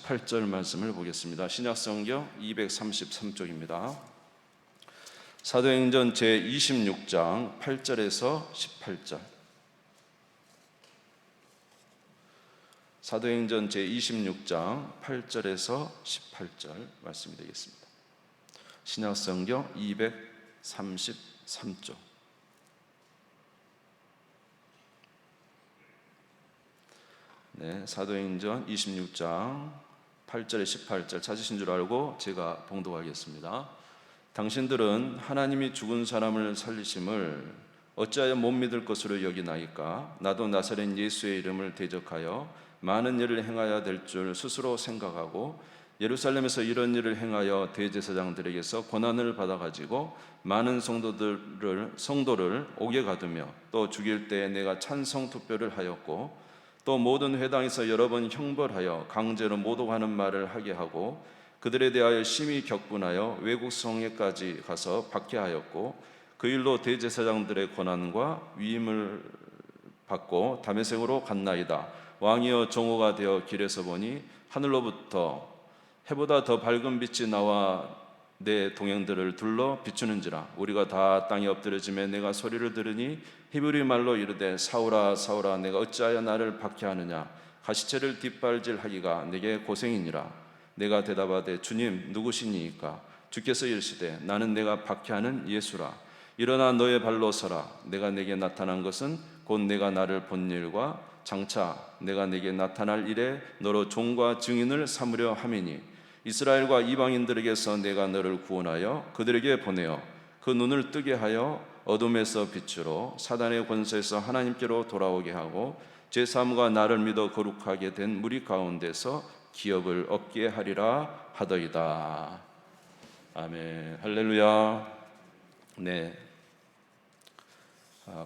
18절 말씀을 보겠습니다. 신약성경 233쪽입니다. 사도행전 제26장 8절에서 18절. 사도행전 제26장 8절에서 18절 말씀이 되겠습니다. 신약성경 233쪽. 네, 사도행전 26장 8절에 18절 찾으신 줄 알고 제가 봉독하겠습니다. 당신들은 하나님이 죽은 사람을 살리심을 어찌하여 못 믿을 것으로 여기나이까? 나도 나사렛 예수의 이름을 대적하여 많은 일을 행하여야 될 줄 스스로 생각하고 예루살렘에서 이런 일을 행하여 대제사장들에게서 권한을 받아가지고 많은 성도를 옥에 가두며 또 죽일 때에 내가 찬성 투표를 하였고 또 모든 회당에서 여러 번 형벌하여 강제로 모독하는 말을 하게 하고 그들에 대하여 심히 격분하여 외국 성에까지 가서 박해하였고 그 일로 대제사장들의 권한과 위임을 받고 다메섹으로 갔나이다. 왕이여 정오가 되어 길에서 보니 하늘로부터 해보다 더 밝은 빛이 나와 내 동행들을 둘러 비추는지라. 우리가 다 땅에 엎드려지매 내가 소리를 들으니 히브리 말로 이르되 사울아 사울아 내가 어찌하여 나를 박해하느냐. 가시체를 뒷발질하기가 내게 고생이니라. 내가 대답하되 주님 누구시니이까? 주께서 이르시되 나는 내가 박해하는 예수라. 일어나 너의 발로 서라. 내가 내게 나타난 것은 곧 내가 나를 본 일과 장차 내가 내게 나타날 일에 너로 종과 증인을 삼으려 함이니 이스라엘과 이방인들에게서 내가 너를 구원하여 그들에게 보내어 그 눈을 뜨게 하여 어둠에서 빛으로 사단의 권세에서 하나님께로 돌아오게 하고 제3과 나를 믿어 거룩하게 된 무리 가운데서 기업을 얻게 하리라 하더이다. 아멘. 할렐루야. 네,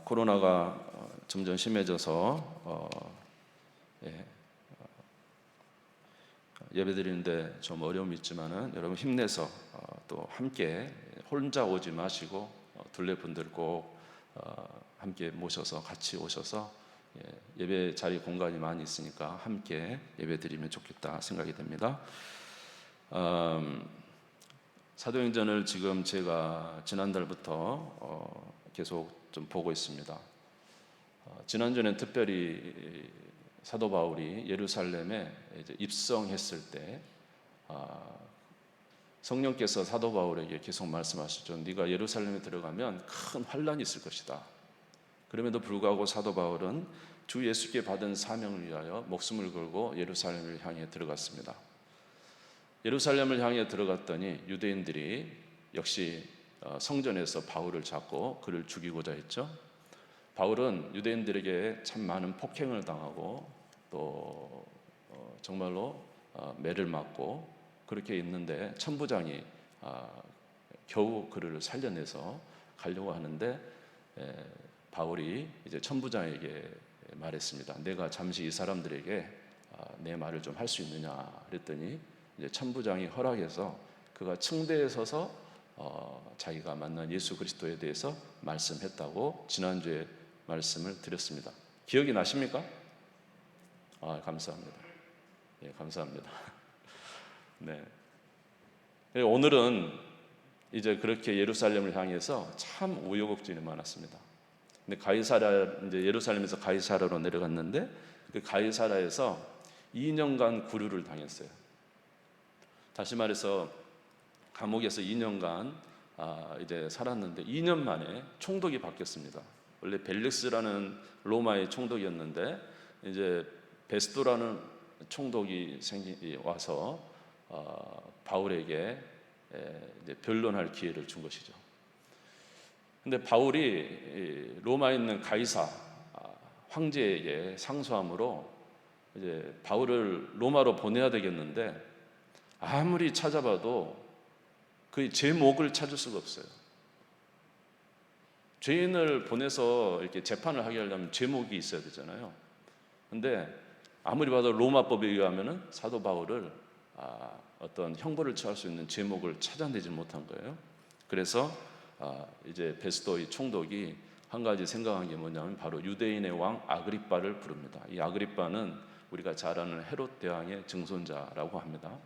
코로나가 점점 심해져서 예배드리는데 좀 어려움이 있지만은 여러분 힘내서 또 함께 혼자 오지 마시고 둘레 분들 꼭 함께 모셔서 같이 오셔서 예배 자리 공간이 많이 있으니까 함께 예배드리면 좋겠다 생각이 됩니다. 사도행전을 지금 제가 지난달부터 계속 좀 보고 있습니다. 지난주에는 특별히 사도 바울이 예루살렘에 이제 입성했을 때 성령께서 사도 바울에게 계속 말씀하시죠. 네가 예루살렘에 들어가면 큰 환란이 있을 것이다. 그럼에도 불구하고 사도 바울은 주 예수께 받은 사명을 위하여 목숨을 걸고 예루살렘을 향해 들어갔습니다. 예루살렘을 향해 들어갔더니 유대인들이 역시 성전에서 바울을 잡고 그를 죽이고자 했죠. 바울은 유대인들에게 참 많은 폭행을 당하고 또 정말로 매를 맞고 그렇게 있는데 천부장이 겨우 그를 살려내서 가려고 하는데 바울이 이제 천부장에게 말했습니다. 내가 잠시 이 사람들에게 내 말을 좀 할 수 있느냐 그랬더니 이제 천부장이 허락해서 그가 층대에 서서 자기가 만난 예수 그리스도에 대해서 말씀했다고 지난주에 말씀을 드렸습니다. 기억이 나십니까? 감사합니다. 예, 감사합니다. 네. 오늘은 이제 그렇게 예루살렘을 향해서 참 우여곡절이 많았습니다. 근데 이제 예루살렘에서 가이사라로 내려갔는데 그 가이사라에서 2년간 구류를 당했어요. 다시 말해서 감옥에서 2년간 이제 살았는데 2년 만에 총독이 바뀌었습니다. 원래 벨릭스라는 로마의 총독이었는데 이제 베스도라는 총독이 와서 바울에게 이제 변론할 기회를 준 것이죠. 근데 바울이 로마에 있는 가이사 황제에게 상소함으로 이제 바울을 로마로 보내야 되겠는데 아무리 찾아봐도 그 제목을 찾을 수가 없어요. 죄인을 보내서 이렇게 재판을 하게 하려면 제목이 있어야 되잖아요. 근데 아무리 봐도 로마법에 의하면은 사도 바울을 어떤 형벌을 처할 수 있는 제목을 찾아내지 못한 거예요. 그래서 이제 베스도의 총독이 한 가지 생각한 게 뭐냐면 바로 유대인의 왕 아그리빠를 부릅니다. 이 아그리빠는 우리가 잘 아는 헤롯 대왕의 증손자라고 합니다.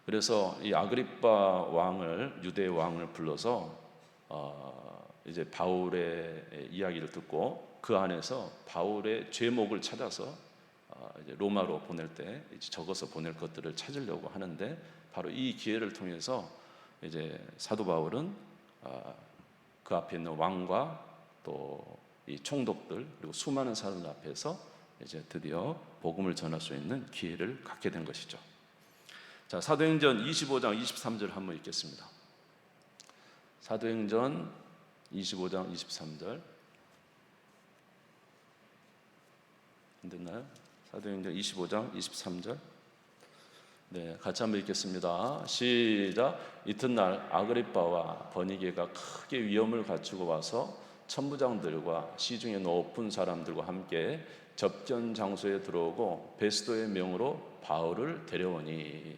그래서 이 아그리빠 왕을, 유대 왕을 불러서 이제 바울의 이야기를 듣고 그 안에서 바울의 죄목을 찾아서 이제 로마로 보낼 때 이제 적어서 보낼 것들을 찾으려고 하는데, 바로 이 기회를 통해서 이제 사도 바울은 그 앞에 있는 왕과 또 이 총독들 그리고 수많은 사람들 앞에서 이제 드디어 복음을 전할 수 있는 기회를 갖게 된 것이죠. 자, 사도행전 25장 23절 한번 읽겠습니다. 사도행전 25장 23절 안 됐나요? 사도행전 25장 23절. 네, 같이 한번 읽겠습니다. 시작. 이튿날 아그리빠와 버니게가 크게 위험을 갖추고 와서 천부장들과 시중에 높은 사람들과 함께 접견 장소에 들어오고 베스도의 명으로 바울을 데려오니.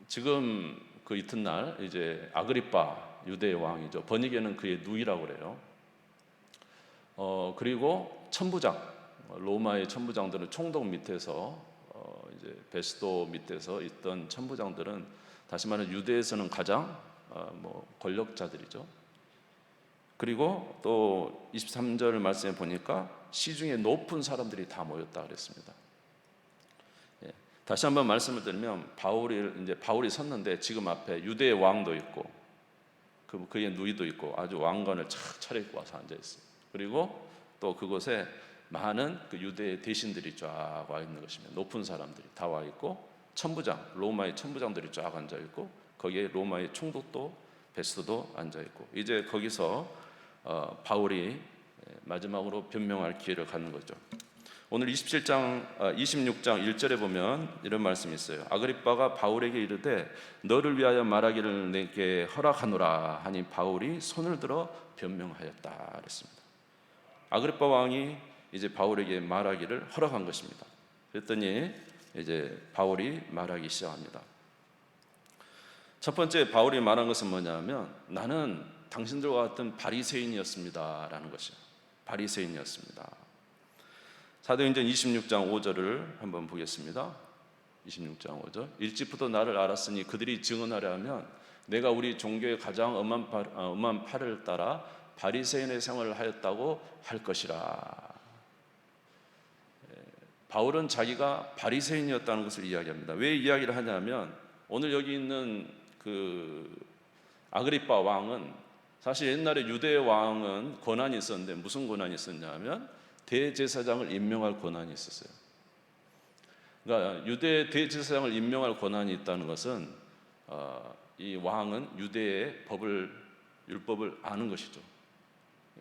지금 그 이튿날 이제 아그리빠 유대의 왕이죠. 버니게는 그의 누이라고 그래요. 그리고 천부장, 로마의 천부장들은 총독 밑에서 이제 베스도 밑에서 있던 천부장들은 다시 말하면 유대에서는 가장 권력자들이죠. 그리고 또 23절 말씀에 보니까 시중에 높은 사람들이 다 모였다 그랬습니다. 예. 다시 한번 말씀을 드리면 바울이 섰는데 지금 앞에 유대의 왕도 있고 그의 누이도 있고 아주 왕관을 착 차려입고 와서 앉아 있어요. 그리고 또 그곳에 많은 그 유대의 대신들이 쫙 와 있는 것입니다. 높은 사람들이 다 와 있고 로마의 천부장들이 쫙 앉아 있고 거기에 로마의 총독도 베스도도 앉아 있고, 이제 거기서 바울이 마지막으로 변명할 기회를 갖는 거죠. 오늘 26장 1절에 보면 이런 말씀이 있어요. 아그리빠가 바울에게 이르되 너를 위하여 말하기를 내게 허락하노라 하니 바울이 손을 들어 변명하였다 그랬습니다. 아그리빠 왕이 이제 바울에게 말하기를 허락한 것입니다. 그랬더니 이제 바울이 말하기 시작합니다. 첫 번째 바울이 말한 것은 뭐냐면 나는 당신들과 같은 바리새인이었습니다 라는 것이에요. 바리새인이었습니다. 사도행전 26장 5절을 한번 보겠습니다. 26장 5절. 일찍부터 나를 알았으니 그들이 증언하려 하면 내가 우리 종교의 가장 엄한 팔을 따라 바리새인의 생활을 하였다고 할 것이라. 바울은 자기가 바리새인이었다는 것을 이야기합니다. 왜 이야기를 하냐면 오늘 여기 있는 그 아그리빠 왕은 사실 옛날에 유대 왕은 권한이 있었는데 무슨 권한이 있었냐면 대제사장을 임명할 권한이 있었어요. 그러니까 유대 대제사장을 임명할 권한이 있다는 것은 이 왕은 유대의 율법을 아는 것이죠.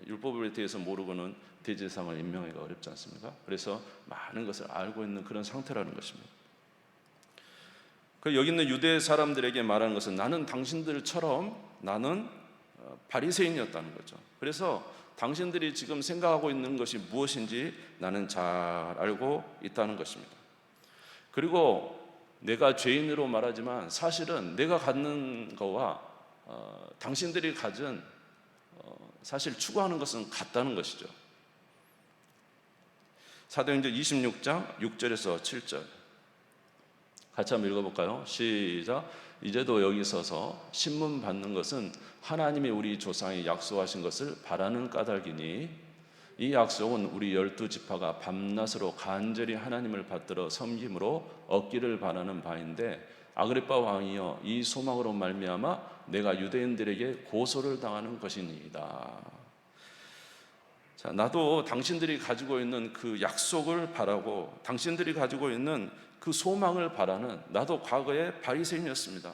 율법에 대해서 모르고는 대제사장을 임명하기가 어렵지 않습니까? 그래서 많은 것을 알고 있는 그런 상태라는 것입니다. 여기 있는 유대 사람들에게 말하는 것은 나는 당신들처럼 나는 바리새인이었다는 거죠. 그래서 당신들이 지금 생각하고 있는 것이 무엇인지 나는 잘 알고 있다는 것입니다. 그리고 내가 죄인으로 말하지만 사실은 내가 갖는 거와 당신들이 가진 사실 추구하는 것은 같다는 것이죠. 사도행전 26장 6절에서 7절 같이 한번 읽어볼까요? 시작. 이제도 여기 서서 신문 받는 것은 하나님이 우리 조상이 약속하신 것을 바라는 까닭이니 이 약속은 우리 12지파가 밤낮으로 간절히 하나님을 받들어 섬김으로 얻기를 바라는 바인데 아그리빠 왕이여 이 소망으로 말미암아 내가 유대인들에게 고소를 당하는 것이니이다. 자, 나도 당신들이 가지고 있는 그 약속을 바라고 당신들이 가지고 있는 그 소망을 바라는 나도 과거에 바리새인이었습니다.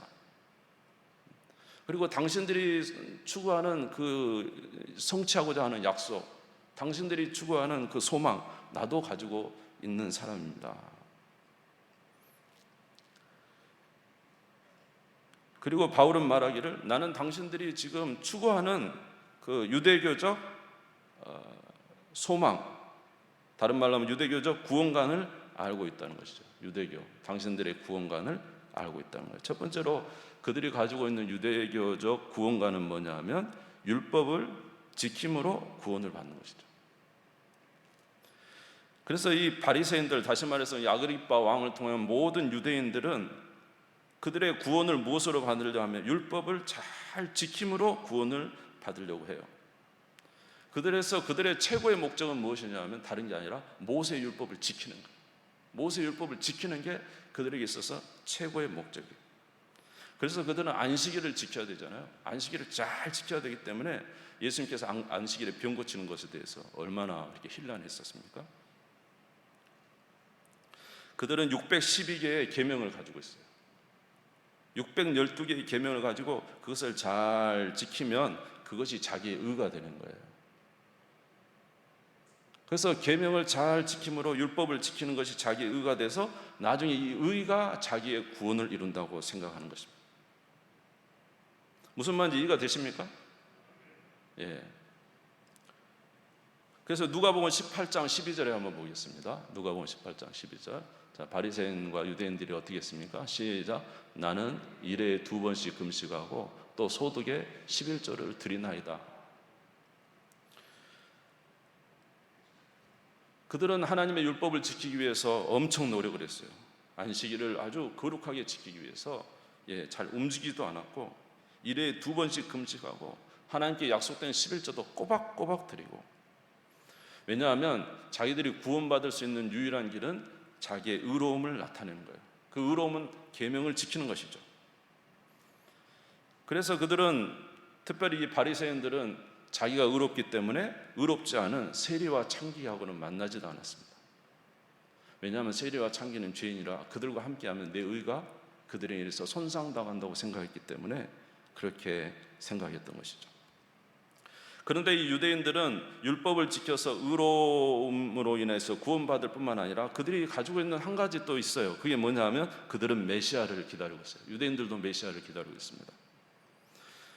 그리고 당신들이 추구하는 그 성취하고자 하는 약속, 당신들이 추구하는 그 소망, 나도 가지고 있는 사람입니다. 그리고 바울은 말하기를 나는 당신들이 지금 추구하는 그 유대교적 소망, 다른 말로 하면 유대교적 구원관을 알고 있다는 것이죠. 유대교, 당신들의 구원관을 알고 있다는 거예요. 첫 번째로 그들이 가지고 있는 유대교적 구원관은 뭐냐 하면 율법을 지킴으로 구원을 받는 것이죠. 그래서 이 바리새인들, 다시 말해서 이 아그리빠 왕을 통한 모든 유대인들은 그들의 구원을 무엇으로 받으려 하면 율법을 잘 지킴으로 구원을 받으려고 해요. 그들의 최고의 목적은 무엇이냐 하면 다른 게 아니라 모세 율법을 지키는 거예요. 모세 율법을 지키는 게 그들에게 있어서 최고의 목적이에요. 그래서 그들은 안식일을 지켜야 되잖아요. 안식일을 잘 지켜야 되기 때문에 예수님께서 안식일에 병 고치는 것에 대해서 얼마나 이렇게 혼란했었습니까? 그들은 612개의 계명을 가지고 있어요. 612개의 계명을 가지고 그것을 잘 지키면 그것이 자기의 의가 되는 거예요. 그래서 계명을 잘 지킴으로 율법을 지키는 것이 자기의 의가 돼서 나중에 이 의가 자기의 구원을 이룬다고 생각하는 것입니다. 무슨 말인지 이해가 되십니까? 예. 그래서 누가복음 18장 12절에 한번 보겠습니다. 누가복음 18장 12절. 자, 바리새인과 유대인들이 어떻게 했습니까? 시작. 나는 일에 2번씩 금식하고 또 소득의 11조를 드리나이다. 그들은 하나님의 율법을 지키기 위해서 엄청 노력을 했어요. 안식일을 아주 거룩하게 지키기 위해서 잘 움직이지도 않았고 일에 2번씩 금식하고 하나님께 약속된 11조도 꼬박꼬박 드리고, 왜냐하면 자기들이 구원받을 수 있는 유일한 길은 자기의 의로움을 나타내는 거예요. 그 의로움은 계명을 지키는 것이죠. 그래서 그들은, 특별히 이 바리새인들은 자기가 의롭기 때문에 의롭지 않은 세리와 창기하고는 만나지도 않았습니다. 왜냐하면 세리와 창기는 죄인이라 그들과 함께하면 내 의가 그들에 의해서 손상당한다고 생각했기 때문에 그렇게 생각했던 것이죠. 그런데 이 유대인들은 율법을 지켜서 의로움으로 인해서 구원받을 뿐만 아니라 그들이 가지고 있는 한 가지 또 있어요. 그게 뭐냐면 그들은 메시아를 기다리고 있어요. 유대인들도 메시아를 기다리고 있습니다.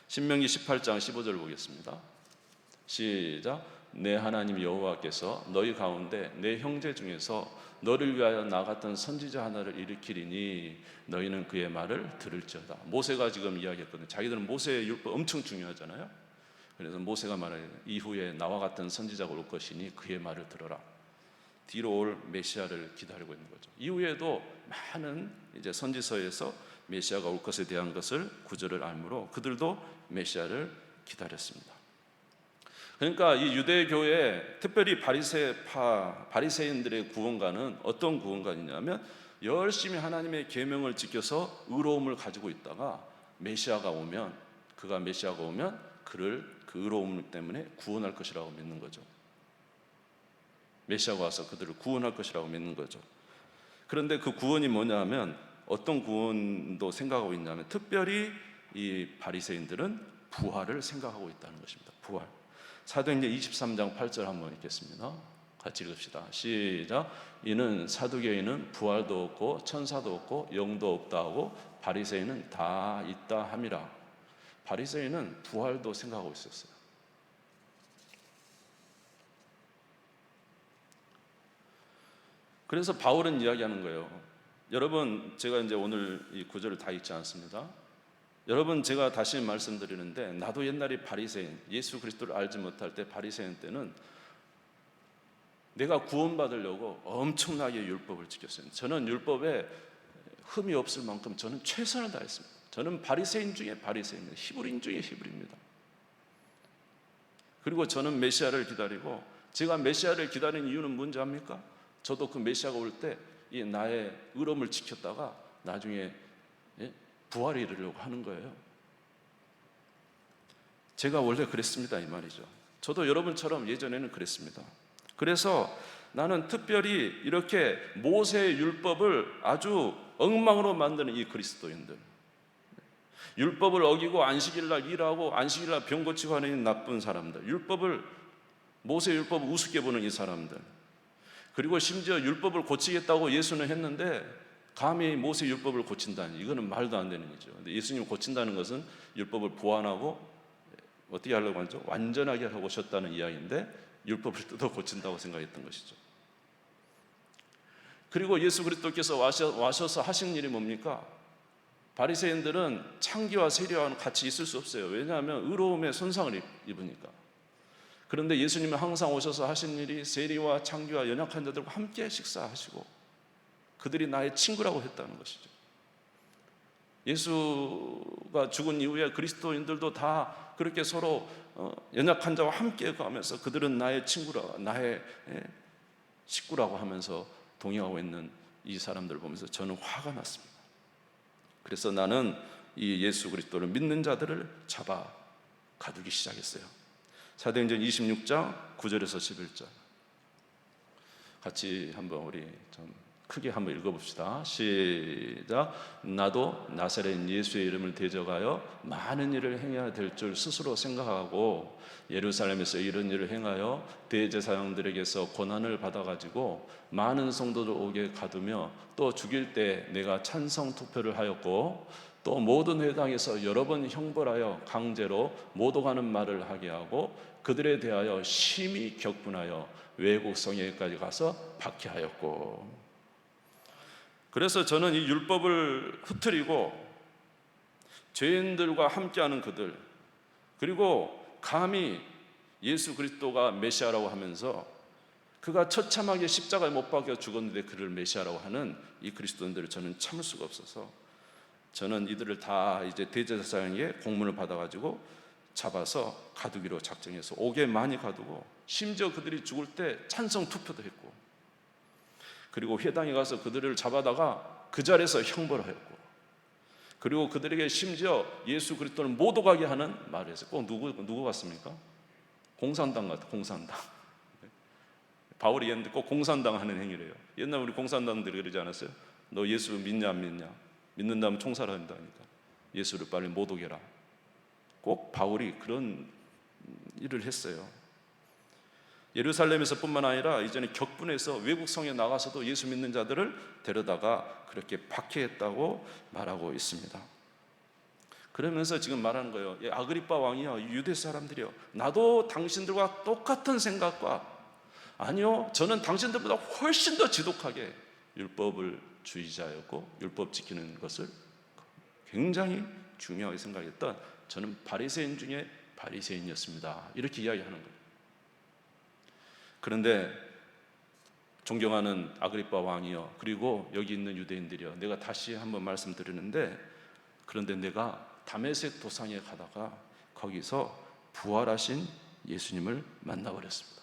신명기 18장 15절 보겠습니다. 시작. 내 하나님 여호와께서 너희 가운데 내 형제 중에서 너를 위하여 나갔던 선지자 하나를 일으키리니 너희는 그의 말을 들을지어다. 모세가 지금 이야기했거든요. 자기들은 모세의 율법 엄청 중요하잖아요. 그래서 모세가 말하는 이후에 나와 같은 선지자가 올 것이니 그의 말을 들어라. 뒤로 올 메시아를 기다리고 있는 거죠. 이후에도 많은 이제 선지서에서 메시아가 올 것에 대한 것을 구절을 알므로 그들도 메시아를 기다렸습니다. 그러니까 이 유대교회, 특별히 바리새인들의 구원관은 어떤 구원관이냐면 열심히 하나님의 계명을 지켜서 의로움을 가지고 있다가 메시아가 오면 그를 그 의로움 때문에 구원할 것이라고 믿는 거죠. 메시아가 와서 그들을 구원할 것이라고 믿는 거죠. 그런데 그 구원이 뭐냐면 어떤 구원도 생각하고 있냐면 특별히 이 바리새인들은 부활을 생각하고 있다는 것입니다. 부활. 사도행전 23장 8절 한번 읽겠습니다. 같이 읽읍시다. 시작. 이는 사두개인은 부활도 없고 천사도 없고 영도 없다 하고 바리새인은 다 있다 함이라. 바리새인은 부활도 생각하고 있었어요. 그래서 바울은 이야기하는 거예요. 여러분, 제가 이제 오늘 이 구절을 다 읽지 않습니다. 여러분, 제가 다시 말씀드리는데 나도 옛날에 바리새인, 예수 그리스도를 알지 못할 때 바리새인 때는 내가 구원받으려고 엄청나게 율법을 지켰어요. 저는 율법에 흠이 없을 만큼 저는 최선을 다했습니다. 저는 바리새인 중에 바리새인입니다. 히브리인 중에 히브리입니다. 그리고 저는 메시아를 기다리고, 제가 메시아를 기다리는 이유는 뭔지 압니까? 저도 그 메시아가 올 때 이 나의 의로움을 지켰다가 나중에 부활에 이르려고 하는 거예요. 제가 원래 그랬습니다, 이 말이죠. 저도 여러분처럼 예전에는 그랬습니다. 그래서 나는 특별히 이렇게 모세의 율법을 아주 엉망으로 만드는 이 그리스도인들, 율법을 어기고 안식일날 일하고 안식일날 병 고치고 하는 나쁜 사람들, 모세 율법을 우습게 보는 이 사람들, 그리고 심지어 율법을 고치겠다고 예수는 했는데 감히 모세 율법을 고친다니, 이거는 말도 안 되는 일이죠. 근데 예수님 고친다는 것은 율법을 보완하고 어떻게 하려고 하죠? 완전하게 하고 오셨다는 이야기인데 율법을 뜯어 고친다고 생각했던 것이죠. 그리고 예수 그리스도께서 와셔서 하신 일이 뭡니까? 바리새인들은 창기와 세리와 같이 있을 수 없어요. 왜냐하면 의로움에 손상을 입으니까. 그런데 예수님은 항상 오셔서 하신 일이 세리와 창기와 연약한 자들과 함께 식사하시고 그들이 나의 친구라고 했다는 것이죠. 예수가 죽은 이후에 그리스도인들도 다 그렇게 서로 연약한 자와 함께 가면서 그들은 나의 친구라, 나의 식구라고 하면서 동행하고 있는 이 사람들을 보면서 저는 화가 났습니다. 그래서 나는 이 예수 그리스도를 믿는 자들을 잡아 가두기 시작했어요. 사도행전 26장 9절에서 11절 같이 한번 우리 좀 크게 한번 읽어봅시다. 시작. 나도 나사렛 예수의 이름을 대적하여 많은 일을 행해야 될 줄 스스로 생각하고 예루살렘에서 이런 일을 행하여 대제사장들에게서 고난을 받아가지고 많은 성도들 오게 가두며 또 죽일 때 내가 찬성 투표를 하였고 또 모든 회당에서 여러 번 형벌하여 강제로 못 오가는 말을 하게 하고 그들에 대하여 심히 격분하여 외국 성에까지 가서 박해하였고. 그래서 저는 이 율법을 흐트리고 죄인들과 함께하는 그들, 그리고 감히 예수 그리스도가 메시아라고 하면서 그가 처참하게 십자가에 못 박혀 죽었는데 그를 메시아라고 하는 이 그리스도인들을 저는 참을 수가 없어서 저는 이들을 다 이제 대제사장에게 공문을 받아가지고 잡아서 가두기로 작정해서 옥에 많이 가두고 심지어 그들이 죽을 때 찬성 투표도 했고 그리고 회당에 가서 그들을 잡아다가 그 자리에서 형벌하였고 그리고 그들에게 심지어 예수 그리스도를 못 오가게 하는 말을 했어요. 꼭 누구 같습니까? 공산당 같아. 공산당. 바울이 했는데 꼭 공산당 하는 행위래요. 옛날 우리 공산당들이 그러지 않았어요? 너 예수 믿냐 안 믿냐? 믿는다면 총살한다 하니까 예수를 빨리 못 오게 해라. 꼭 바울이 그런 일을 했어요. 예루살렘에서 뿐만 아니라 이전에 격분해서 외국 성에 나가서도 예수 믿는 자들을 데려다가 그렇게 박해했다고 말하고 있습니다. 그러면서 지금 말하는 거예요. 아그리빠 왕이요, 유대 사람들이요, 나도 당신들과 똑같은 생각과 아니요, 저는 당신들보다 훨씬 더 지독하게 율법을 주의자였고 율법 지키는 것을 굉장히 중요하게 생각했던 저는 바리새인 중에 바리새인이었습니다. 이렇게 이야기하는 거예요. 그런데 존경하는 아그리빠 왕이요, 그리고 여기 있는 유대인들이요, 내가 다시 한번 말씀드리는데 그런데 내가 다메섹 도상에 가다가 거기서 부활하신 예수님을 만나버렸습니다.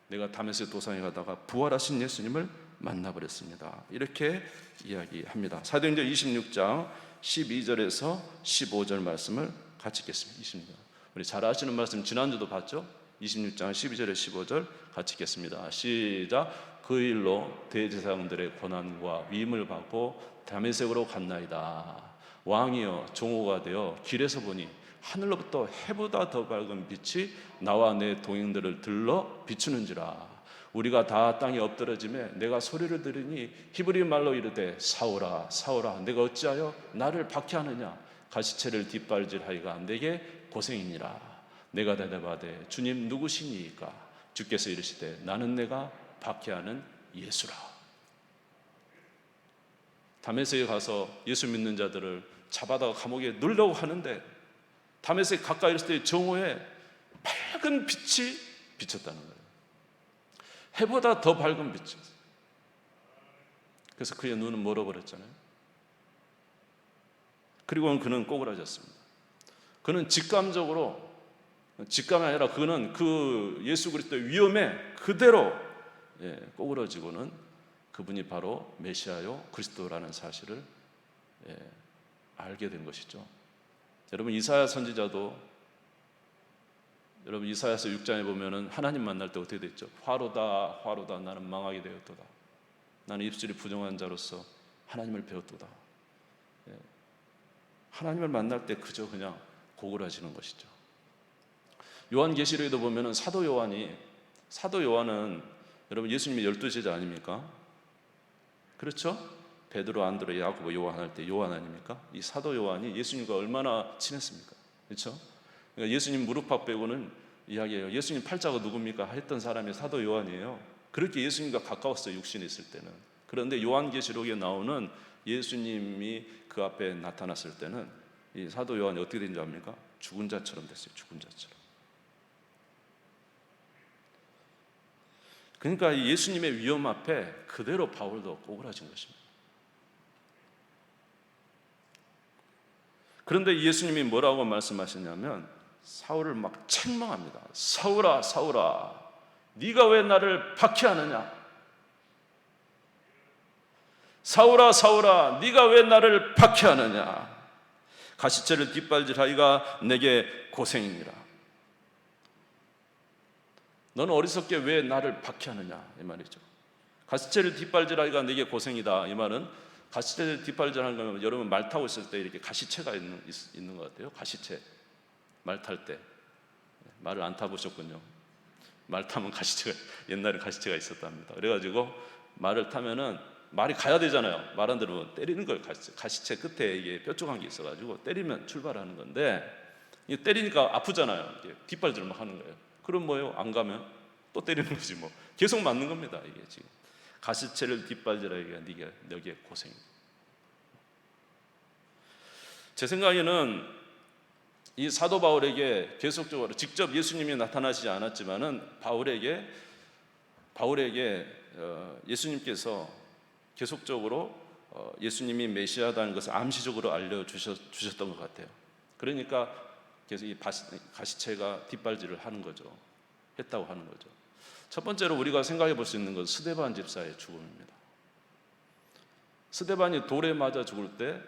내가 다메섹 도상에 가다가 부활하신 예수님을 만나버렸습니다. 이렇게 이야기합니다. 사도행전 26장 12절에서 15절 말씀을 같이 읽겠습니다. 26절. 우리 잘 아시는 말씀 지난주도 봤죠? 26장 12절에 15절 같이 읽겠습니다. 시작. 그 일로 대제사장들의 고난과 위임을 받고 다메섹으로 갔나이다. 왕이여 종호가 되어 길에서 보니 하늘로부터 해보다 더 밝은 빛이 나와 내 동행들을 들러 비추는지라. 우리가 다 땅에 엎드러짐에 내가 소리를 들으니 히브리 말로 이르되 사오라 사오라 내가 어찌하여 나를 박해하느냐. 가시체를 뒷발질하기가 내게 고생이니라. 내가 대답하되 주님 누구시니이까? 주께서 이르시되 나는 내가 박해하는 예수라. 다메섹에 가서 예수 믿는 자들을 잡아다가 감옥에 넣으려고 하는데 다메섹 가까이 있을 때 정오에 밝은 빛이 비쳤다는 거예요. 해보다 더 밝은 빛이었어요. 그래서 그의 눈은 멀어버렸잖아요. 그리고는 그는 꼬그라졌습니다. 그는 직감이 아니라 그는 그 예수 그리스도의 위엄에 그대로 꼬그라지고는 그분이 바로 메시아요 그리스도라는 사실을 알게 된 것이죠. 여러분 이사야 선지자도 여러분 이사야서 6장에 보면은 하나님 만날 때 어떻게 됐죠? 화로다 화로다 나는 망하게 되었도다. 나는 입술이 부정한 자로서 하나님을 배웠도다. 하나님을 만날 때 그저 그냥 고그라지는 것이죠. 요한계시록에도 보면은 사도 요한은 여러분 예수님의 12제자 아닙니까? 그렇죠? 베드로, 안드레, 야고보, 요한 할 때 요한 아닙니까? 이 사도 요한이 예수님과 얼마나 친했습니까? 그렇죠? 그러니까 예수님 무릎팍 빼고는 이야기해요. 예수님 팔자가 누굽니까? 했던 사람이 사도 요한이에요. 그렇게 예수님과 가까웠어요. 육신에 있을 때는. 그런데 요한계시록에 나오는 예수님이 그 앞에 나타났을 때는 이 사도 요한이 어떻게 된 줄 압니까? 죽은 자처럼 됐어요. 죽은 자처럼. 그러니까 예수님의 위험 앞에 그대로 바울도 오그라진 것입니다. 그런데 예수님이 뭐라고 말씀하시냐면 사울을 막 책망합니다. 사울아, 사울아, 네가 왜 나를 박해하느냐? 사울아, 사울아, 네가 왜 나를 박해하느냐? 가시체를 뒷발질하기가 내게 고생이니라. 너는 어리석게 왜 나를 박해하느냐? 이 말이죠. 가시체를 뒷발질하기가 내게 고생이다. 이 말은 가시체를 뒷발질하는 거면 여러분 말 타고 있을 때 이렇게 가시체가 있는 것 같아요. 가시체. 말 탈 때. 말을 안 타보셨군요. 말 타면 가시체가, 옛날에 가시체가 있었답니다. 그래가지고 말을 타면은 말이 가야 되잖아요. 말 안 들으면 때리는 거예요. 가시체 끝에 이게 뾰족한 게 있어가지고 때리면 출발하는 건데, 때리니까 아프잖아요. 이게 뒷발질을 막 하는 거예요. 그럼 뭐예요? 안 가면 또 때리는 거지 뭐. 계속 맞는 겁니다. 이게 지금 가시체를 뒷발질하기가 너게 고생입니다. 제 생각에는 이 사도 바울에게 계속적으로 직접 예수님이 나타나시지 않았지만은 바울에게 예수님께서 계속적으로 예수님이 메시아다는 것을 암시적으로 알려주셨던 것 같아요. 그러니까 계속 이 가시체가 뒷발질을 했다고 하는 거죠. 첫 번째로 우리가 생각해 볼 수 있는 것은 스데반 집사의 죽음입니다. 스데반이 돌에 맞아 죽을 때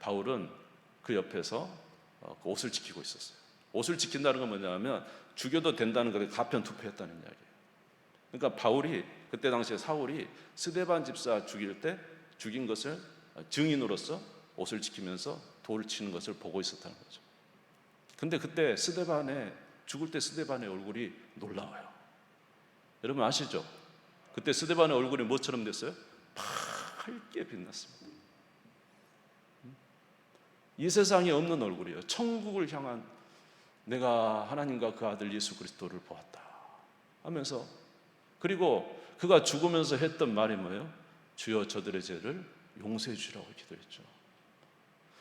바울은 그 옆에서 그 옷을 지키고 있었어요. 옷을 지킨다는 건 뭐냐면 죽여도 된다는 것에 가편투표했다는 이야기예요. 그러니까 바울이 그때 당시에 사울이 스데반 집사 죽일 때 죽인 것을 증인으로서 옷을 지키면서 돌을 치는 것을 보고 있었다는 거죠. 근데 그때 죽을 때 스데반의 얼굴이 놀라워요. 여러분 아시죠? 그때 스데반의 얼굴이 뭐처럼 됐어요? 밝게 빛났습니다. 이 세상에 없는 얼굴이에요. 천국을 향한 내가 하나님과 그 아들 예수 그리스도를 보았다 하면서, 그리고 그가 죽으면서 했던 말이 뭐예요? 주여 저들의 죄를 용서해 주라고 기도했죠.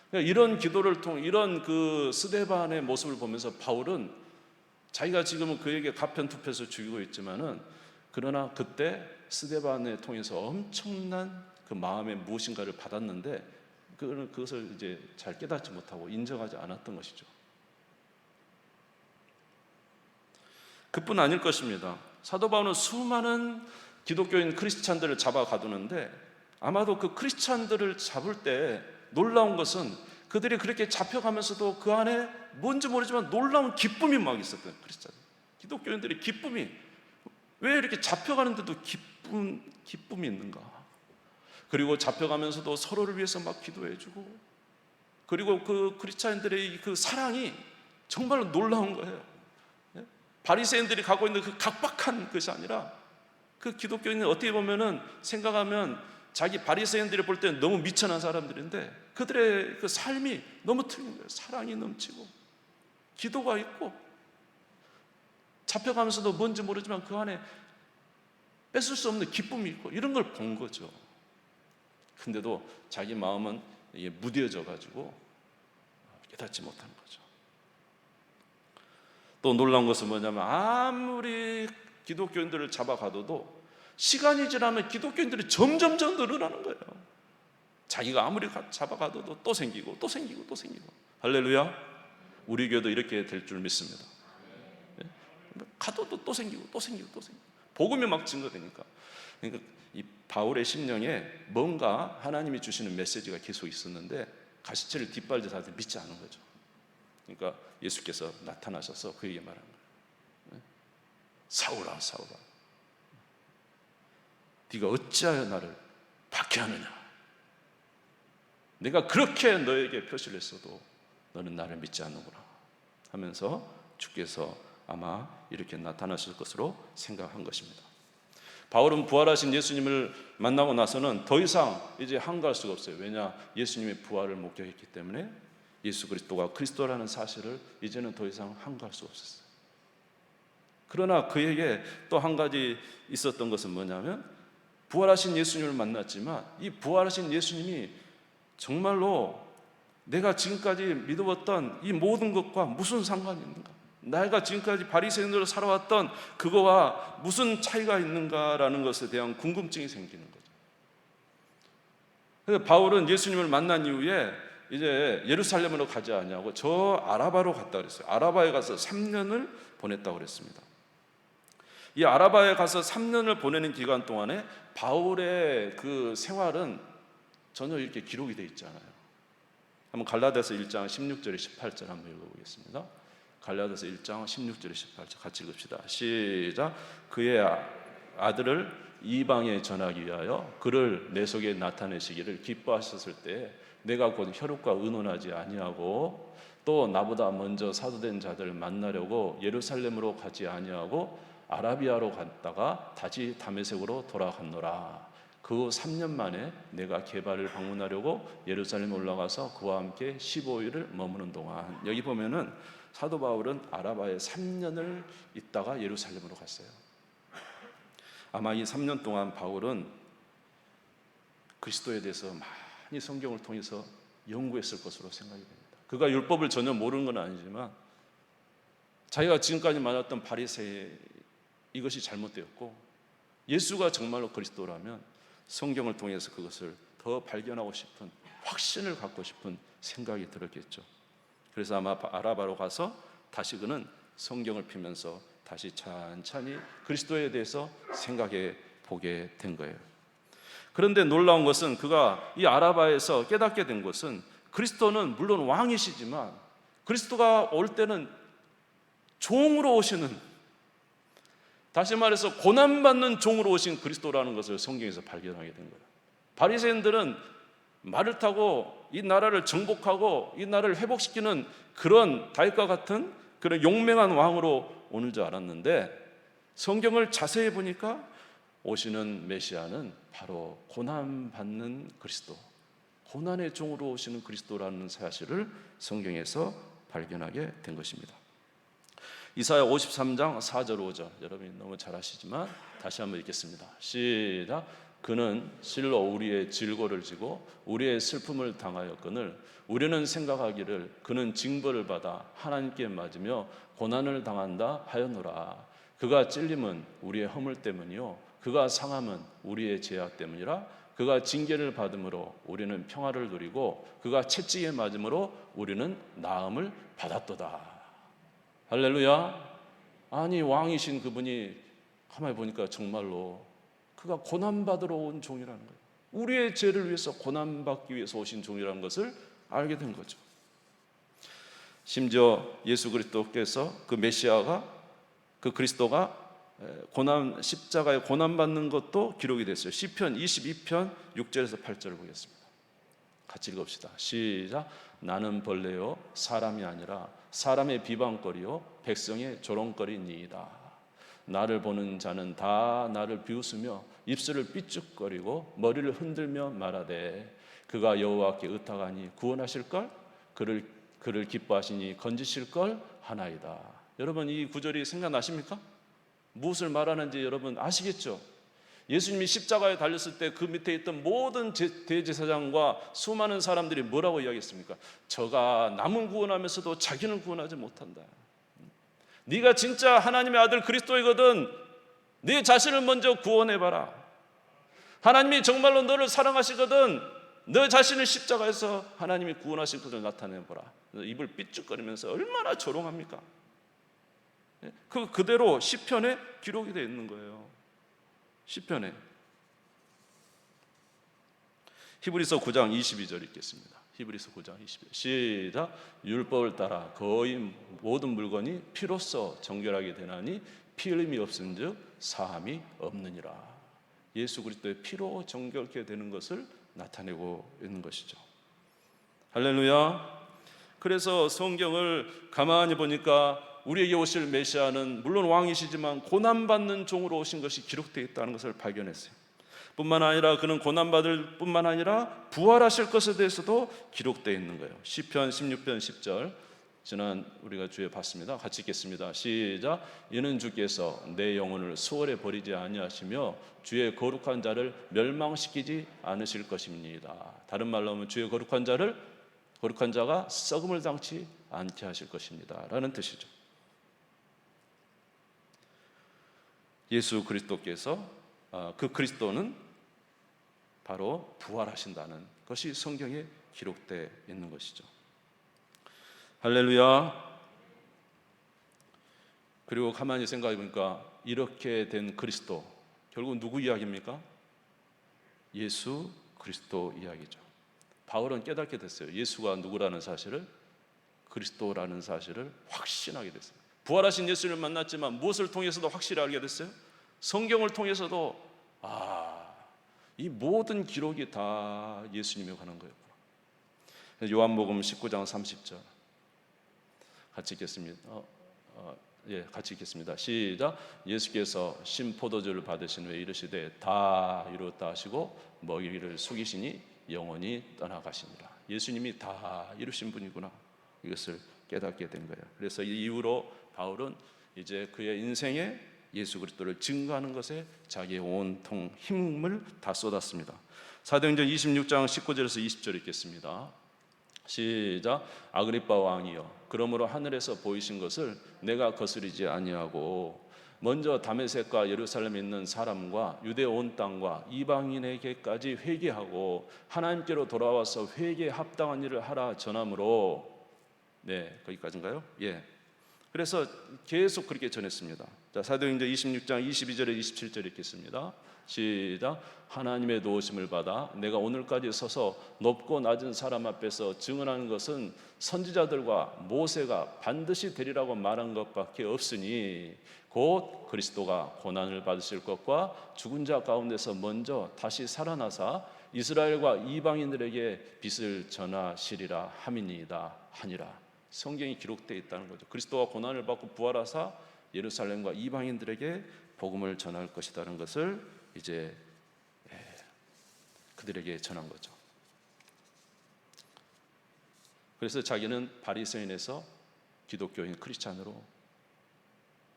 그러니까 이런 기도를 통해 이런 그 스데반의 모습을 보면서 바울은 자기가 지금은 그에게 가편투표해서 죽이고 있지만은, 그러나 그때 스데반을 통해서 엄청난 그 마음의 무엇인가를 받았는데 그것을 이제 잘 깨닫지 못하고 인정하지 않았던 것이죠. 그뿐 아닐 것입니다. 사도 바울은 수많은 기독교인 크리스찬들을 잡아 가두는데, 아마도 그 크리스찬들을 잡을 때 놀라운 것은 그들이 그렇게 잡혀가면서도 그 안에 뭔지 모르지만 놀라운 기쁨이 막 있었던 크리스찬. 기독교인들의 기쁨이, 왜 이렇게 잡혀가는데도 기쁨이 있는가? 그리고 잡혀가면서도 서로를 위해서 막 기도해주고, 그리고 그 크리스찬들의 그 사랑이 정말로 놀라운 거예요. 바리새인들이 갖고 있는 그 각박한 것이 아니라, 그 기독교인은 어떻게 보면은 생각하면 자기 바리새인들이 볼 때는 너무 미천한 사람들인데 그들의 그 삶이 너무 틀린 거예요. 사랑이 넘치고 기도가 있고, 잡혀가면서도 뭔지 모르지만 그 안에 뺏을 수 없는 기쁨이 있고, 이런 걸 본 거죠. 근데도 자기 마음은 이게 무뎌져 가지고 깨닫지 못한 거죠. 또 놀라운 것은 뭐냐면, 아무리 기독교인들을 잡아가도 시간이 지나면 기독교인들이 점점 늘어나는 거예요. 자기가 아무리 잡아가도 또 생기고 또 생기고 또 생기고. 할렐루야. 우리 교회도 이렇게 될 줄 믿습니다. 가도 또 생기고 또 생기고 또 생기고, 복음이 막 증거되니까. 그러니까 이 바울의 심령에 뭔가 하나님이 주시는 메시지가 계속 있었는데 가시체를 뒷발질하듯 믿지 않은 거죠. 그러니까 예수께서 나타나셔서 그에게 말한 거예요. 사울아, 사울아, 네가 어찌하여 나를 박해하느냐? 내가 그렇게 너에게 표시를 했어도 너는 나를 믿지 않는구나 하면서 주께서 아마 이렇게 나타나실 것으로 생각한 것입니다. 바울은 부활하신 예수님을 만나고 나서는 더 이상 이제 한가할 수가 없어요. 왜냐? 예수님의 부활을 목격했기 때문에 예수 그리스도가 그리스도라는 사실을 이제는 더 이상 한가할 수가 없었어요. 그러나 그에게 또 한 가지 있었던 것은 뭐냐면, 부활하신 예수님을 만났지만 이 부활하신 예수님이 정말로 내가 지금까지 믿어왔던 이 모든 것과 무슨 상관이 있는가? 내가 지금까지 바리새인으로 살아왔던 그거와 무슨 차이가 있는가라는 것에 대한 궁금증이 생기는 거죠. 그래서 바울은 예수님을 만난 이후에 이제 예루살렘으로 가지 않냐고 저 아라바로 갔다 그랬어요. 아라바에 가서 3년을 보냈다고 그랬습니다. 이 아라바에 가서 3년을 보내는 기간 동안에 바울의 그 생활은 전혀 이렇게 기록이 되어 있지 않아요. 한번 갈라디아서 1장 16절에 18절 한번 읽어보겠습니다. 갈라디아서 1장 16절에 18절 같이 읽읍시다. 시작. 그의 아들을 이방에 전하기 위하여 그를 내 속에 나타내시기를 기뻐하셨을 때 내가 곧 혈육과 의논하지 아니하고 또 나보다 먼저 사도된 자들을 만나려고 예루살렘으로 가지 아니하고 아라비아로 갔다가 다시 다메섹으로 돌아갔노라. 그 후 3년 만에 내가 게바를 방문하려고 예루살렘에 올라가서 그와 함께 15일을 머무는 동안, 여기 보면은 사도 바울은 아라바에 3년을 있다가 예루살렘으로 갔어요. 아마 이 3년 동안 바울은 그리스도에 대해서 많이 성경을 통해서 연구했을 것으로 생각이 됩니다. 그가 율법을 전혀 모르는 건 아니지만 자기가 지금까지 만났던 바리새인 이것이 잘못되었고 예수가 정말로 그리스도라면 성경을 통해서 그것을 더 발견하고 싶은, 확신을 갖고 싶은 생각이 들었겠죠. 그래서 아마 아라바로 가서 다시 그는 성경을 펴면서 다시 찬찬히 그리스도에 대해서 생각해 보게 된 거예요. 그런데 놀라운 것은 그가 이 아라바에서 깨닫게 된 것은 그리스도는 물론 왕이시지만 그리스도가 올 때는 종으로 오시는, 다시 말해서 고난받는 종으로 오신 그리스도라는 것을 성경에서 발견하게 된 거예요. 바리새인들은 말을 타고 이 나라를 정복하고 이 나라를 회복시키는 그런 다윗과 같은 그런 용맹한 왕으로 오는 줄 알았는데 성경을 자세히 보니까 오시는 메시아는 바로 고난받는 그리스도, 고난의 종으로 오시는 그리스도라는 사실을 성경에서 발견하게 된 것입니다. 이사야 53장 4절 5절 여러분이 너무 잘 아시지만 다시 한번 읽겠습니다. 시작. 그는 실로 우리의 질고를 지고 우리의 슬픔을 당하였거늘 우리는 생각하기를 그는 징벌을 받아 하나님께 맞으며 고난을 당한다 하였노라. 그가 찔림은 우리의 허물 때문이요 그가 상함은 우리의 죄악 때문이라. 그가 징계를 받음으로 우리는 평화를 누리고 그가 채찍에 맞음으로 우리는 나음을 받았도다. 할렐루야. 아니 왕이신 그분이 가만히 보니까 정말로 그가 고난받으러 온 종이라는 거예요. 우리의 죄를 위해서 고난받기 위해서 오신 종이라는 것을 알게 된 거죠. 심지어 예수 그리스도께서 그 메시아가, 그 그리스도가 고난, 십자가에 고난받는 것도 기록이 됐어요. 시편 22편 6절에서 8절을 보겠습니다. 같이 읽읍시다. 시작. 나는 벌레요 사람이 아니라 사람의 비방거리요 백성의 조롱거리니이다. 나를 보는 자는 다 나를 비웃으며 입술을 삐죽거리고 머리를 흔들며 말하되 그가 여호와께 의탁하니 구원하실걸? 그를 기뻐하시니 건지실걸 하나이다. 여러분 이 구절이 생각나십니까? 무엇을 말하는지 여러분 아시겠죠? 예수님이 십자가에 달렸을 때 그 밑에 있던 모든 대제사장과 수많은 사람들이 뭐라고 이야기했습니까? 저가 남은 구원하면서도 자기는 구원하지 못한다. 네가 진짜 하나님의 아들 그리스도이거든 네 자신을 먼저 구원해봐라. 하나님이 정말로 너를 사랑하시거든 너 자신을 십자가에서 하나님이 구원하실 것을 나타내보라. 입을 삐죽거리면서 얼마나 조롱합니까? 그대로 시편에 기록이 되어 있는 거예요. 시편에. 히브리서 9장 22절 읽겠습니다. 히브리서 9장 22절 시작. 율법을 따라 거의 모든 물건이 피로써 정결하게 되나니 피 흘림이 없은즉 사함이 없느니라. 예수 그리스도의 피로 정결케 되는 것을 나타내고 있는 것이죠. 할렐루야. 그래서 성경을 가만히 보니까 우리에게 오실 메시아는 물론 왕이시지만 고난받는 종으로 오신 것이 기록되어 있다는 것을 발견했어요. 뿐만 아니라 그는 고난받을 뿐만 아니라 부활하실 것에 대해서도 기록되어 있는 거예요. 시편 16편 10절 지난 우리가 주에 봤습니다. 같이 읽겠습니다. 시작. 이는 주께서 내 영혼을 수월에 버리지 아니하시며 주의 거룩한 자를 멸망시키지 않으실 것입니다. 다른 말로 하면 주의 거룩한 자가 썩음을 당치 않게 하실 것입니다 라는 뜻이죠. 예수 그리스도께서 그 그리스도는 바로 부활하신다는 것이 성경에 기록되어 있는 것이죠. 할렐루야. 그리고 가만히 생각해 보니까 이렇게 된 그리스도, 결국 누구 이야기입니까? 예수 그리스도 이야기죠. 바울은 깨닫게 됐어요. 예수가 누구라는 사실을, 그리스도라는 사실을 확신하게 됐어요. 부활하신 예수를 만났지만 무엇을 통해서도 확실히 알게 됐어요? 성경을 통해서도 이 모든 기록이 다 예수님에 관한 거예요. 요한복음 19장 30절 같이 읽겠습니다. 같이 읽겠습니다. 시작. 예수께서 신포도주를 받으신 후에 이르시되 다 이루었다 하시고 머리를 숙이시니 영원히 떠나가시니라. 예수님이 다 이루신 분이구나, 이것을 깨닫게 된 거예요. 그래서 이 이후로 바울은 이제 그의 인생에 예수 그리스도를 증거하는 것에 자기의 온통 힘을 다 쏟았습니다. 사도행전 26장 19절에서 20절 읽겠습니다. 시작. 아그리빠 왕이여, 그러므로 하늘에서 보이신 것을 내가 거스르지 아니하고 먼저 다메섹과 예루살렘에 있는 사람과 유대 온 땅과 이방인에게까지 회개하고 하나님께로 돌아와서 회개에 합당한 일을 하라 전함으로. 거기까지인가요? 그래서 계속 그렇게 전했습니다. 자, 사도행전 26장 22절에 27절 읽겠습니다. 시작. 하나님의 도우심을 받아 내가 오늘까지 서서 높고 낮은 사람 앞에서 증언하는 것은 선지자들과 모세가 반드시 되리라고 말한 것밖에 없으니 곧 그리스도가 고난을 받으실 것과 죽은 자 가운데서 먼저 다시 살아나사 이스라엘과 이방인들에게 빛을 전하시리라 함이니이다 하니라. 성경이 기록되어 있다는 거죠. 그리스도가 고난을 받고 부활하사 예루살렘과 이방인들에게 복음을 전할 것이라는 것을 이제 그들에게 전한 거죠. 그래서 자기는 바리새인에서 기독교인 크리스찬으로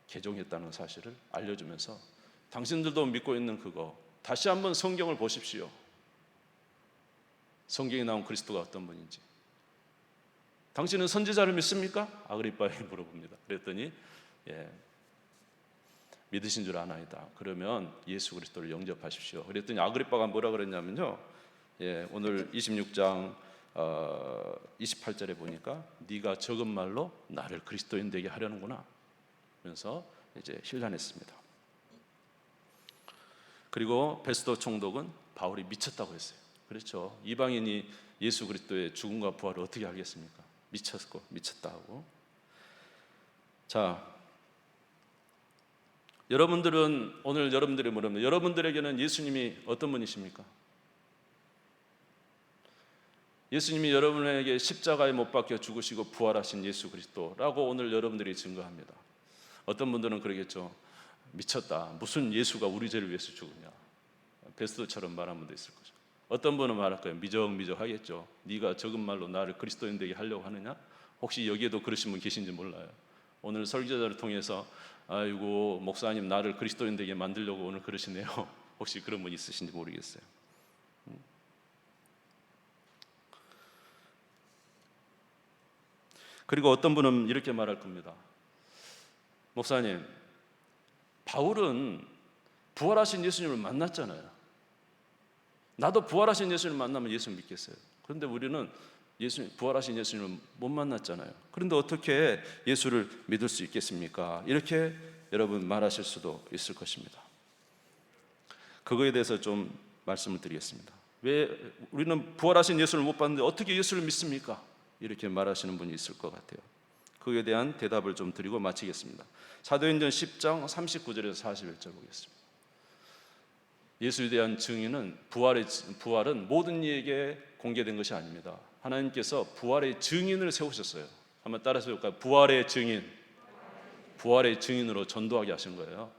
개종했다는 사실을 알려주면서 당신들도 믿고 있는 그거 다시 한번 성경을 보십시오. 성경에 나온 그리스도가 어떤 분인지. 당신은 선지자를 믿습니까? 아그리빠에게 물어봅니다. 그랬더니 믿으신 줄 아나이다. 그러면 예수 그리스도를 영접하십시오. 그랬더니 아그리빠가 뭐라 그랬냐면요, 오늘 26장 28절에 보니까 네가 적은 말로 나를 그리스도인 되게 하려는구나, 그러면서 이제 힐난했습니다. 그리고 베스도 총독은 바울이 미쳤다고 했어요. 그렇죠. 이방인이 예수 그리스도의 죽음과 부활을 어떻게 알겠습니까? 미쳤다 하고. 자, 여러분들은 오늘 여러분들이 뭐랍니까? 여러분들에게는 예수님이 어떤 분이십니까? 예수님이 여러분에게 십자가에 못 박혀 죽으시고 부활하신 예수 그리스도라고 오늘 여러분들이 증거합니다. 어떤 분들은 그러겠죠. 미쳤다. 무슨 예수가 우리 죄를 위해서 죽으냐. 베스도처럼 말한 분도 있을 거죠. 어떤 분은 말할 거예요. 미적미적 하겠죠. 네가 적은 말로 나를 그리스도인 되게 하려고 하느냐? 혹시 여기에도 그러신 분 계신지 몰라요. 오늘 설교자를 통해서 아이고 목사님 나를 그리스도인 되게 만들려고 오늘 그러시네요. 혹시 그런 분 있으신지 모르겠어요. 그리고 어떤 분은 이렇게 말할 겁니다. 목사님, 바울은 부활하신 예수님을 만났잖아요. 나도 부활하신 예수님을 만나면 예수님 믿겠어요. 그런데 우리는 부활하신 예수님을 못 만났잖아요. 그런데 어떻게 예수를 믿을 수 있겠습니까? 이렇게 여러분 말하실 수도 있을 것입니다. 그거에 대해서 좀 말씀을 드리겠습니다. 왜 우리는 부활하신 예수를 못 봤는데 어떻게 예수를 믿습니까? 이렇게 말하시는 분이 있을 것 같아요. 그에 대한 대답을 좀 드리고 마치겠습니다. 사도행전 10장 39절에서 41절 보겠습니다. 예수에 대한 증인은 부활은 모든 이에게 공개된 것이 아닙니다. 하나님께서 부활의 증인을 세우셨어요. 한번 따라서 볼까요? 부활의 증인으로 전도하게 하신 거예요.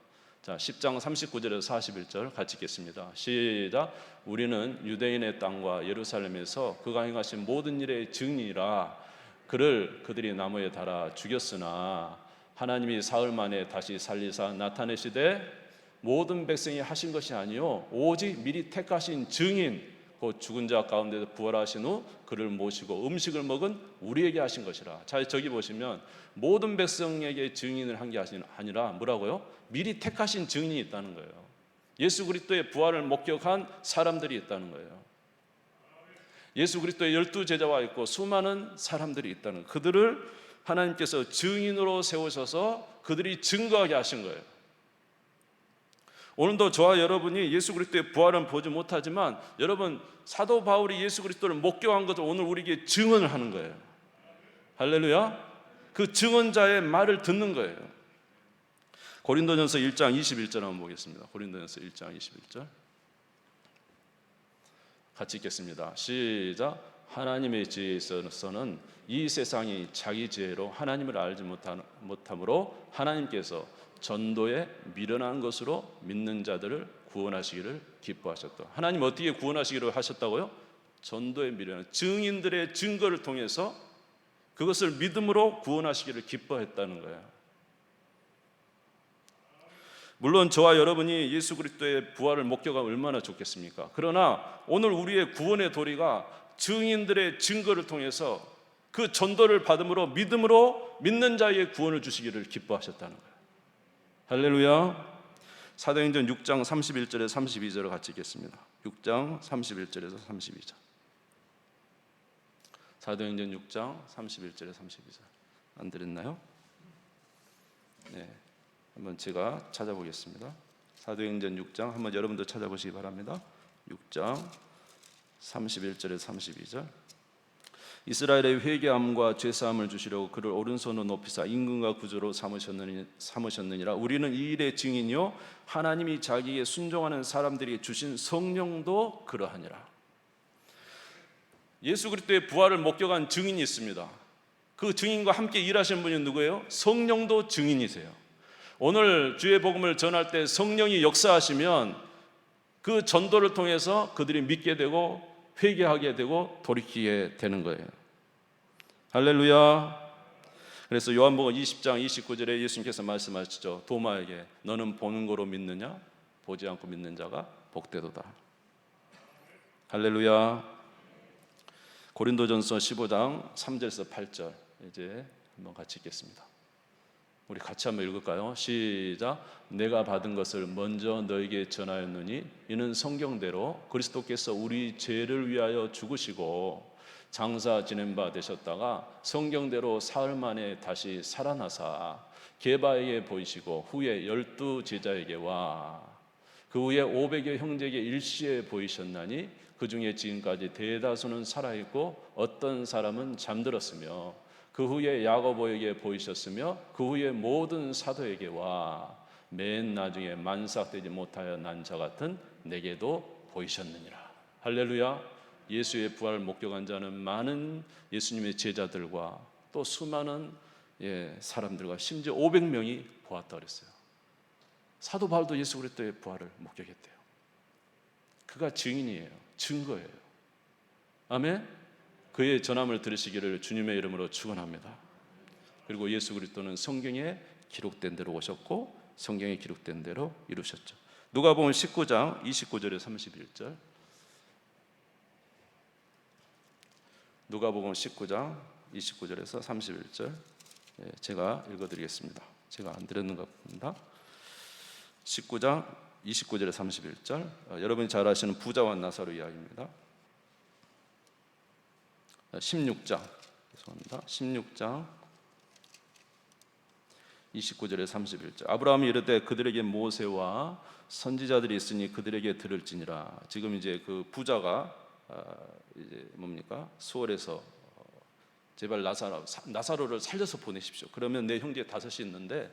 자, 10장 39절에서 41절 같이 읽겠습니다. 시작. 우리는 유대인의 땅과 예루살렘에서 그가 행하신 모든 일의 증인이라 그들이 나무에 달아 죽였으나 하나님이 사흘 만에 다시 살리사 나타내시되 모든 백성이 하신 것이 아니요 오직 미리 택하신 증인 곧 죽은 자 가운데서 부활하신 후 그를 모시고 음식을 먹은 우리에게 하신 것이라. 자, 저기 보시면 모든 백성에게 증인을 한 게 아니라 뭐라고요? 미리 택하신 증인이 있다는 거예요. 예수 그리스도의 부활을 목격한 사람들이 있다는 거예요. 예수 그리스도의 12제자와 있고 수많은 사람들이 있다는 거예요. 그들을 하나님께서 증인으로 세우셔서 그들이 증거하게 하신 거예요. 오늘도 저와 여러분이 예수 그리스도의 부활은 보지 못하지만 여러분, 사도 바울이 예수 그리스도를 목격한 것을 오늘 우리에게 증언을 하는 거예요. 할렐루야. 그 증언자의 말을 듣는 거예요. 고린도전서 1장 21절 한번 보겠습니다. 고린도전서 1장 21절 같이 읽겠습니다. 시작. 하나님의 지혜에 있어서는 이 세상이 자기 지혜로 하나님을 알지 못함으로 하나님께서 전도에 미련한 것으로 믿는 자들을 구원하시기를 기뻐하셨다. 하나님 어떻게 구원하시기를 하셨다고요? 전도에 미련한 증인들의 증거를 통해서 그것을 믿음으로 구원하시기를 기뻐했다는 거예요. 물론 저와 여러분이 예수 그리스도의 부활을 목격하면 얼마나 좋겠습니까? 그러나 오늘 우리의 구원의 도리가 증인들의 증거를 통해서 그 전도를 받음으로 믿음으로 믿는 자에게 구원을 주시기를 기뻐하셨다는 거예요. 할렐루야. 사도행전 6장 31절에서 32절을 같이 읽겠습니다. 6장 31절에서 32절. 사도행전 6장 31절에서 32절. 안 들었나요? 네. 한번 제가 찾아보겠습니다. 사도행전 6장 한번 여러분도 찾아보시기 바랍니다. 6장 31절에서 32절. 이스라엘의 회개함과 죄사함을 주시려고 그를 오른손으로 높이사 임금과 구주로 삼으셨느니라. 우리는 이 일의 증인이요 하나님이 자기에게 순종하는 사람들에게 주신 성령도 그러하니라. 예수 그리스도의 부활을 목격한 증인이 있습니다. 그 증인과 함께 일하시는 분이 누구예요? 성령도 증인이세요. 오늘 주의 복음을 전할 때 성령이 역사하시면 그 전도를 통해서 그들이 믿게 되고 회개하게 되고 돌이키게 되는 거예요. 할렐루야. 그래서 요한복음 20장 29절에 예수님께서 말씀하시죠. 도마에게 너는 보는 거로 믿느냐? 보지 않고 믿는 자가 복되도다. 할렐루야. 고린도전서 15장 3절에서 8절 이제 한번 같이 읽겠습니다. 우리 같이 한번 읽을까요? 시작. 내가 받은 것을 먼저 너에게 전하였느니 이는 성경대로 그리스도께서 우리 죄를 위하여 죽으시고 장사 지낸 바 되셨다가 성경대로 사흘 만에 다시 살아나사 게바에게 보이시고 후에 12제자에게와 그 후에 500여 형제에게 일시에 보이셨나니 그 중에 지금까지 대다수는 살아있고 어떤 사람은 잠들었으며 그 후에 야고보에게 보이셨으며 그 후에 모든 사도에게와 맨 나중에 만삭되지 못하여 난 자 같은 내게도 보이셨느니라. 할렐루야. 예수의 부활을 목격한 자는 많은 예수님의 제자들과 또 수많은 사람들과 심지어 500명이 보았다 그랬어요. 사도 바울도 예수 그리스도의 부활을 목격했대요. 그가 증인이에요. 증거예요. 아멘. 그의 전함을 들으시기를 주님의 이름으로 축원합니다. 그리고 예수 그리스도는 성경에 기록된 대로 오셨고 성경에 기록된 대로 이루셨죠. 누가복음 19장 29절에서 31절. 누가복음 19장 29절에서 31절 제가 읽어드리겠습니다. 제가 안 드렸는가 봅니다. 19장 29절에서 31절 여러분이 잘 아시는 부자와 나사로 이야기입니다. 16장 죄송합니다. 16장 29절에서 31절. 아브라함이 이르되 그들에게 모세와 선지자들이 있으니 그들에게 들을지니라. 지금 이제 그 부자가 이제 뭡니까? 수월에서 제발 나사로를 살려서 보내십시오. 그러면 내 형제 5이 있는데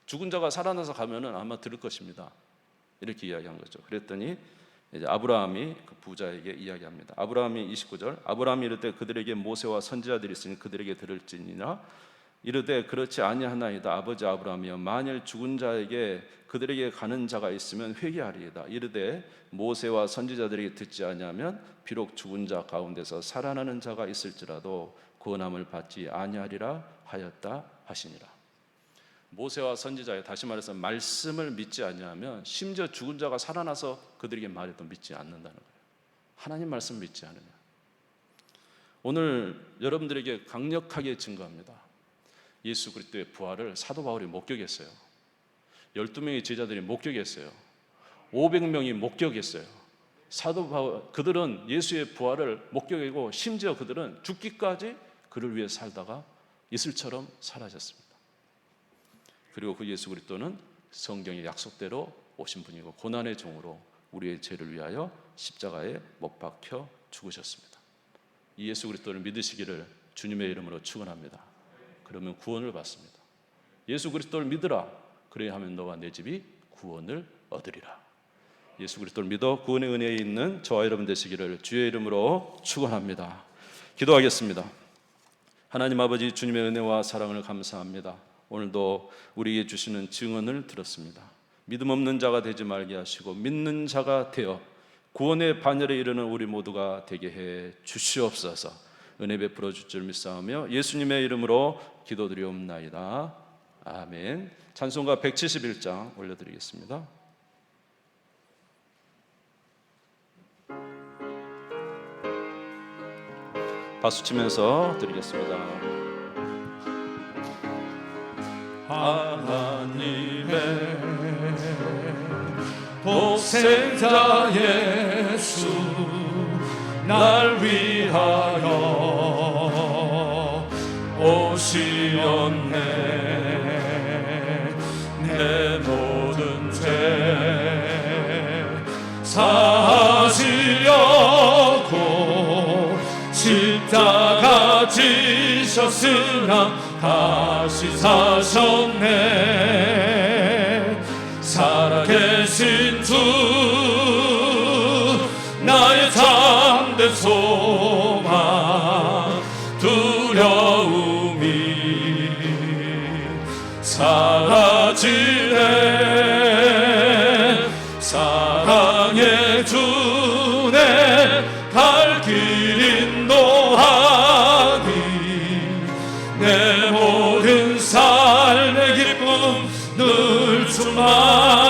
죽은 자가 살아나서 가면은 아마 들을 것입니다. 이렇게 이야기한 거죠. 그랬더니 이제 아브라함이 그 부자에게 이야기합니다. 아브라함이 29절 아브라함이 이르되 그들에게 모세와 선지자들이 있으니 그들에게 들을지니라. 이르되 그렇지 아니하나이다. 아버지 아브라함이여 만일 죽은 자에게 그들에게 가는 자가 있으면 회개하리이다. 이르되 모세와 선지자들에게 듣지 아니하면 비록 죽은 자 가운데서 살아나는 자가 있을지라도 구원함을 받지 아니하리라 하였다 하시니라. 모세와 선지자의 다시 말해서 말씀을 믿지 아니하면 심지어 죽은 자가 살아나서 그들에게 말해도 믿지 않는다는 거예요. 하나님 말씀 믿지 않느냐? 오늘 여러분들에게 강력하게 증거합니다. 예수 그리스도의 부활을 사도 바울이 목격했어요. 12명의 제자들이 목격했어요. 500명이 목격했어요. 사도 바울, 그들은 예수의 부활을 목격하고 심지어 그들은 죽기까지 그를 위해 살다가 이슬처럼 사라졌습니다. 그리고 그 예수 그리스도는 성경의 약속대로 오신 분이고 고난의 종으로 우리의 죄를 위하여 십자가에 못 박혀 죽으셨습니다. 이 예수 그리스도를 믿으시기를 주님의 이름으로 축원합니다. 그러면 구원을 받습니다. 예수 그리스도를 믿으라. 그래야 하면 너와 내 집이 구원을 얻으리라. 예수 그리스도를 믿어 구원의 은혜에 있는 저와 여러분 되시기를 주의 이름으로 축원합니다. 기도하겠습니다. 하나님 아버지, 주님의 은혜와 사랑을 감사합니다. 오늘도 우리에게 주시는 증언을 들었습니다. 믿음 없는 자가 되지 말게 하시고 믿는 자가 되어 구원의 반열에 이르는 우리 모두가 되게 해 주시옵소서. 은혜 베풀어 줄 줄 믿사오며 예수님의 이름으로 기도드리옵나이다. 아멘. 찬송가 171장 올려드리겠습니다. 박수 치면서 드리겠습니다. 하나님의 독생자 예수 날 위하여 오시었네. 내 모든 죄 사하시려고 십자가 지셨으나 다시 사셨네. 살아계신 주 나의 참된 소망 두려움이 사라지네. 사랑의 주내 갈 길 인도하니 내 모든 삶의 기쁨 늘 충만